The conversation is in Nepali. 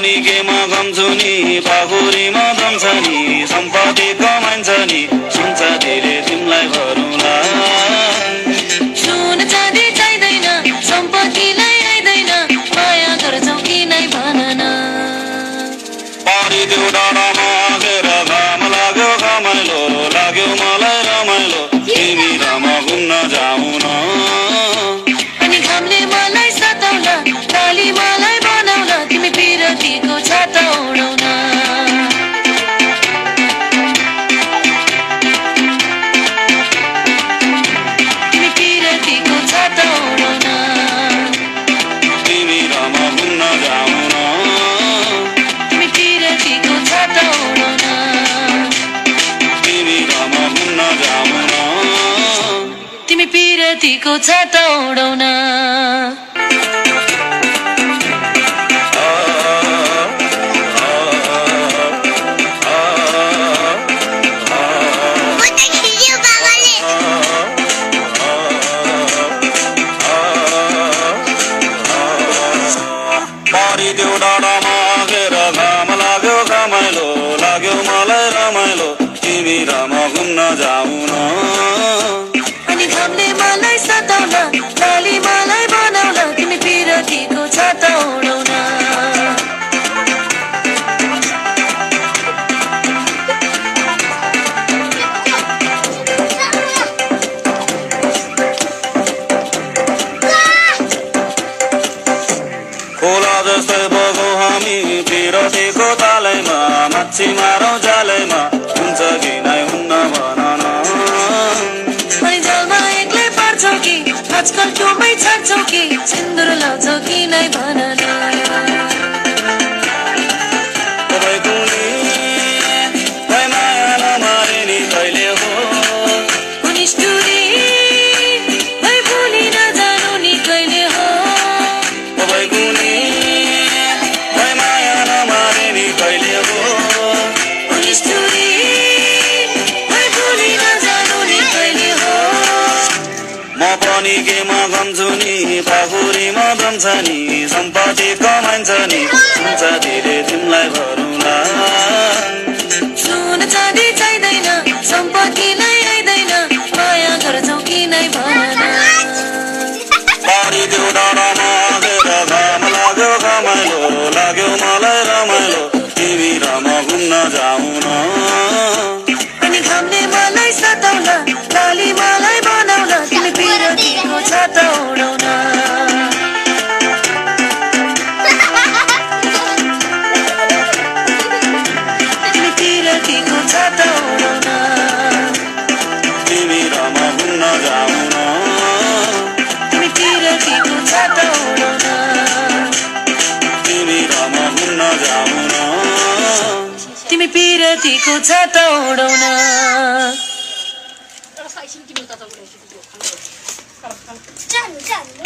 पनि केमा गम्छु नि पाखुरीमा दम्छ नि सम्पत्ति कमाइन्छ नि सुन्छ धेरै तिमीलाई भरौँला सुन चाँदी चाहिँदैन सम्पत्तिलाई आइदैन माया गर्छौ कि नै भन न पारिदेऊ डाँडामा आगेर घाम लाग्यो घमाइलो लाग्यो मलाई रमाइलो तिमी र म घुम्न जाउँ न अनि घामले मलाई सताउला काली मलाई बनाउला तिमी पिरतीको छाता उडाउन तिमी पिरतीको छाता उडाउन तिमी र म घुम्न जाउँ न तिमी पिरतीको छाता उडाउन तिमी र म घुम्न जाउँ न तिमी पिरतीको छाता उडाउन पारिदेऊ डाँडामा आगेर घाम लाग्यो घमाइलो लाग्यो मलाई रमाइलो तिमी र म घुम्न जाउँ न अनि घामले मलाई सताउला काली मलाई बनाउला तिमी पिरतीको छाता उडाउन खोला जस्तै बगौँ हामी पिरतीको तालैमा माछी मारौँ जालैमा हुन्छ कि नै हुन्न भन न अनि जलमा एक्लै पार्छौ कि आजकल टोमै छाड्छौ कि सिन्दुर लाउँछौ कि नै भन न तपाईँको नि खै माया नमारे नि कहिले हो निष्ठुरी है भुली नजानु नि कहिले हो तपाईँको नि खै माया नमारे नि कहिले हो निष्ठुरी है भुली नजानु नि कहिले हो म पनि केमा गम्छु नि पाखुरीमा दम्छ नि सम्पत्ति कमाइन्छ नि हुन्छ धेरै तिमीलाई भरौँला सुन चाँदी चाहिँदैन सम्पत्तिलाई आइदैन माया गर्छौ कि नै भन न पारिदेऊ डाँडामा आगेर घाम लाग्यो घमाइलो लाग्यो मलाई रमाइलो तिमी र म घुम्न जाउँ न अनि घामले मलाई सताउला काली मलाई बनाउला तिमी पिरतीको छाता उडाउन तिमी पिरतीको छाता उडाउन तिमी र म घुम्न जाउँ न तिमी पिरतीको छाता उडाउन तिमी र म घुम्न जाउँ न तिमी पिरतीको छाता उडाउन Jangan, jangan.